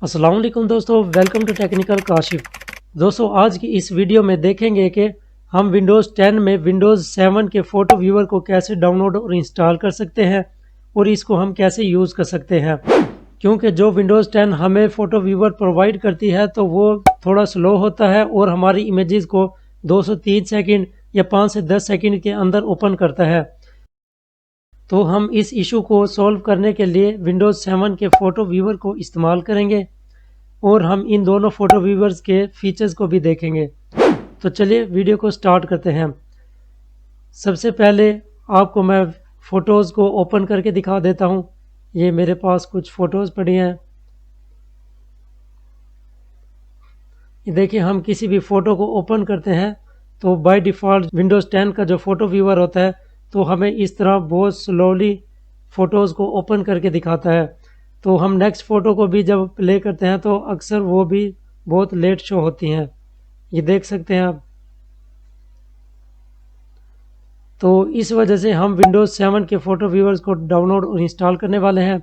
अस्सलाम वालेकुम दोस्तों, वेलकम टू टेक्निकल काशिफ। दोस्तों आज की इस वीडियो में देखेंगे कि हम विंडोज़ 10 में विंडोज़ 7 के फ़ोटो व्यूअर को कैसे डाउनलोड और इंस्टॉल कर सकते हैं और इसको हम कैसे यूज़ कर सकते हैं। क्योंकि जो विंडोज़ 10 हमें फ़ोटो व्यूअर प्रोवाइड करती है तो वो थोड़ा स्लो होता है और हमारी इमेजेस को 2 से 3 सेकंड या 5 से 10 सेकंड के अंदर ओपन करता है। तो हम इस इशू को सॉल्व करने के लिए विंडोज़ 7 के फ़ोटो व्यूअर को इस्तेमाल करेंगे और हम इन दोनों फ़ोटो व्यूअर्स के फीचर्स को भी देखेंगे। तो चलिए वीडियो को स्टार्ट करते हैं। सबसे पहले आपको मैं फ़ोटोज़ को ओपन करके दिखा देता हूँ। ये मेरे पास कुछ फ़ोटोज़ पड़ी हैं। ये देखिए, हम किसी भी फ़ोटो को ओपन करते हैं तो बाय डिफ़ॉल्ट विंडोज़ 10 का जो फ़ोटो व्यूअर होता है तो हमें इस तरह बहुत स्लोली फ़ोटोज़ को ओपन करके दिखाता है। तो हम नेक्स्ट फ़ोटो को भी जब प्ले करते हैं तो अक्सर वो भी बहुत लेट शो होती हैं। ये देख सकते हैं आप। तो इस वजह से हम विंडोज़ 7 के फ़ोटो व्यूअर्स को डाउनलोड और इंस्टॉल करने वाले हैं।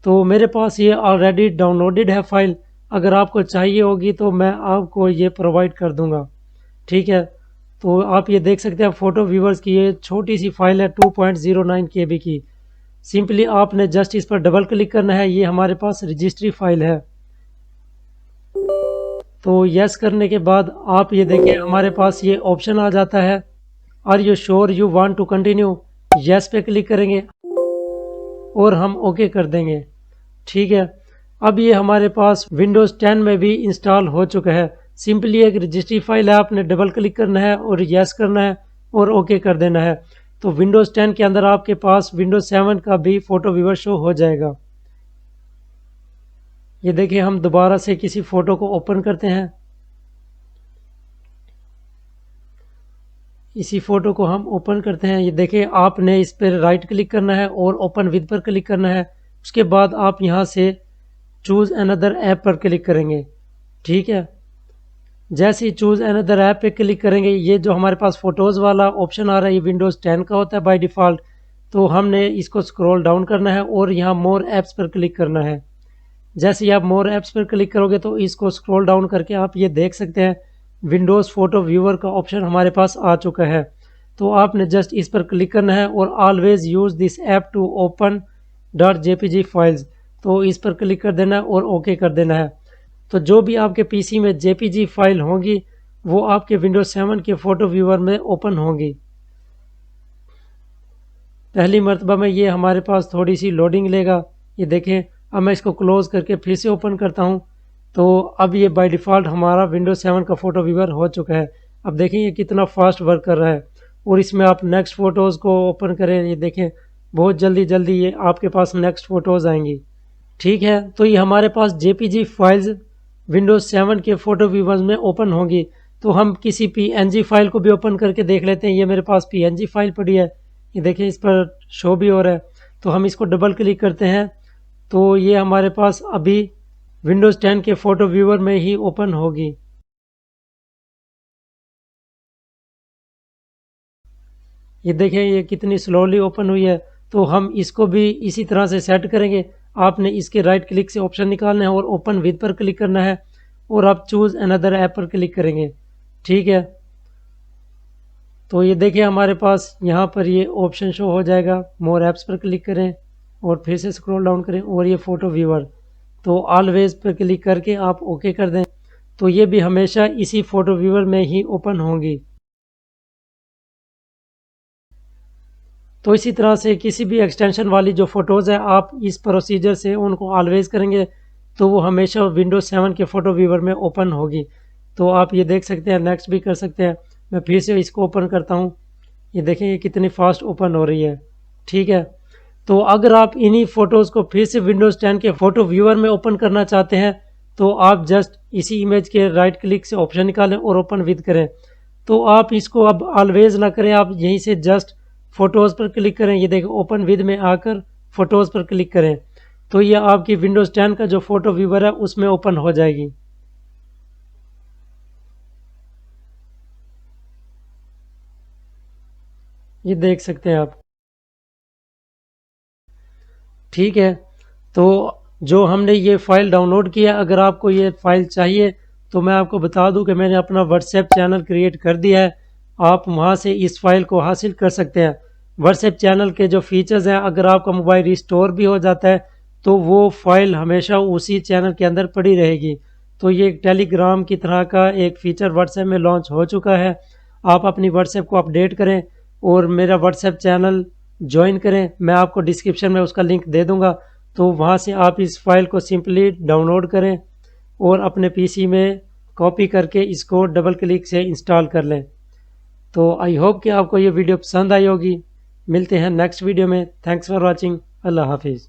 तो मेरे पास ये ऑलरेडी डाउनलोडेड है फ़ाइल। अगर आपको चाहिए होगी तो मैं आपको ये प्रोवाइड कर दूंगा। ठीक है, तो आप ये देख सकते हैं फ़ोटो व्यूअर्स की ये छोटी सी फाइल है 2.09 KB की। सिंपली आपने जस्ट इस पर डबल क्लिक करना है। ये हमारे पास रजिस्ट्री फाइल है। तो यस करने के बाद आप ये देखिए हमारे पास ये ऑप्शन आ जाता है, are you sure you want to continue. Yes पे क्लिक करेंगे और हम ओके कर देंगे। ठीक है, अब ये हमारे पास विंडोज़ 10 में भी इंस्टॉल हो चुका है। सिंपली एक रजिस्ट्री फाइल है, आपने डबल क्लिक करना है और यस करना है और ओके कर देना है। तो विंडोज़ 10 के अंदर आपके पास विंडोज़ 7 का भी फ़ोटो व्यूअर शो हो जाएगा। ये देखिए, हम दोबारा से किसी फ़ोटो को ओपन करते हैं। इसी फ़ोटो को हम ओपन करते हैं। ये देखिए, आपने इस पर राइट क्लिक करना है और ओपन विद पर क्लिक करना है। उसके बाद आप यहाँ से चूज़ अनदर ऐप पर क्लिक करेंगे। ठीक है, जैसे ही चूज़ अनदर ऐप पे क्लिक करेंगे, ये जो हमारे पास फ़ोटोज़ वाला ऑप्शन आ रहा है ये विंडोज़ 10 का होता है बाय डिफ़ॉल्ट। तो हमने इसको स्क्रॉल डाउन करना है और यहाँ मोर ऐप्स पर क्लिक करना है। जैसे ही आप मोर ऐप्स पर क्लिक करोगे तो इसको स्क्रॉल डाउन करके आप ये देख सकते हैं विंडोज़ फ़ोटो व्यूअर का ऑप्शन हमारे पास आ चुका है। तो आपने जस्ट इस पर क्लिक करना है और always use this app to open .jpg files. तो इस पर क्लिक कर देना है और ओके कर देना है। तो जो भी आपके पीसी में जेपीजी फाइल होंगी वो आपके विंडोज 7 के फ़ोटो व्यूअर में ओपन होंगी। पहली मर्तबा में ये हमारे पास थोड़ी सी लोडिंग लेगा। ये देखें, अब मैं इसको क्लोज़ करके फिर से ओपन करता हूँ। तो अब ये बाय डिफ़ॉल्ट हमारा विंडोज 7 का फ़ोटो व्यूअर हो चुका है। अब देखें ये कितना फास्ट वर्क कर रहा है। और इसमें आप नेक्स्ट फ़ोटोज़ को ओपन करें, ये देखें बहुत जल्दी जल्दी ये आपके पास नेक्स्ट फ़ोटोज़ आएंगी। ठीक है, तो ये हमारे पास जेपीजी फाइल्स विंडोज 7 के फ़ोटो व्यूअर्स में ओपन होंगी। तो हम किसी पीएनजी फाइल को भी ओपन करके देख लेते हैं। ये मेरे पास पीएनजी फाइल पड़ी है। ये देखिए, इस पर शो भी हो रहा है। तो हम इसको डबल क्लिक करते हैं तो ये हमारे पास अभी विंडोज़ 10 के फ़ोटो व्यूअर में ही ओपन होगी। ये देखें ये कितनी स्लोली ओपन हुई है। तो हम इसको भी इसी तरह से सेट करेंगे। आपने इसके राइट क्लिक से ऑप्शन निकालना है और ओपन विद पर क्लिक करना है और आप चूज़ अनदर ऐप पर क्लिक करेंगे। ठीक है, तो ये देखिए हमारे पास यहाँ पर ये ऑप्शन शो हो जाएगा। मोर ऐप्स पर क्लिक करें और फिर से स्क्रॉल डाउन करें और ये फ़ोटो व्यूअर, तो ऑलवेज पर क्लिक करके आप ओके कर दें। तो ये भी हमेशा इसी फ़ोटो व्यूअर में ही ओपन होंगी। तो इसी तरह से किसी भी एक्सटेंशन वाली जो फ़ोटोज़ है आप इस प्रोसीजर से उनको ऑलवेज़ करेंगे तो वो हमेशा विंडोज़ 7 के फ़ोटो व्यूअर में ओपन होगी। तो आप ये देख सकते हैं, नेक्स्ट भी कर सकते हैं। मैं फिर से इसको ओपन करता हूँ। ये देखें ये कितनी फास्ट ओपन हो रही है। ठीक है, तो अगर आप इन्हीं फ़ोटोज़ को फिर से विंडोज़ 10 के फ़ोटो व्यूअर में ओपन करना चाहते हैं तो आप जस्ट इसी इमेज के राइट क्लिक से ऑप्शन निकालें और ओपन विद करें। तो आप इसको अब ऑलवेज ना करें, आप यहीं से जस्ट फ़ोटोज़ पर क्लिक करें। ये देखें ओपन विद में आकर फ़ोटोज़ पर क्लिक करें तो ये आपकी विंडोज़ 10 का जो फ़ोटो व्यूअर है उसमें ओपन हो जाएगी। ये देख सकते हैं आप। ठीक है, तो जो हमने ये फ़ाइल डाउनलोड किया, अगर आपको ये फ़ाइल चाहिए तो मैं आपको बता दूं कि मैंने अपना व्हाट्सएप चैनल क्रिएट कर दिया है। आप वहां से इस फ़ाइल को हासिल कर सकते हैं। व्हाट्सएप चैनल के जो फीचर्स हैं, अगर आपका मोबाइल रिस्टोर भी हो जाता है तो वो फ़ाइल हमेशा उसी चैनल के अंदर पड़ी रहेगी। तो ये टेलीग्राम की तरह का एक फ़ीचर व्हाट्सएप में लॉन्च हो चुका है। आप अपनी व्हाट्सएप को अपडेट करें और मेरा व्हाट्सएप चैनल ज्वाइन करें। मैं आपको डिस्क्रिप्शन में उसका लिंक दे दूंगा, तो वहाँ से आप इस फाइल को सिंपली डाउनलोड करें और अपने पीसी में कॉपी करके इसको डबल क्लिक से इंस्टॉल कर लें। तो आई होप कि आपको ये वीडियो पसंद आई होगी। मिलते हैं नेक्स्ट वीडियो में। Thanks for watching. अल्लाह हाफिज़।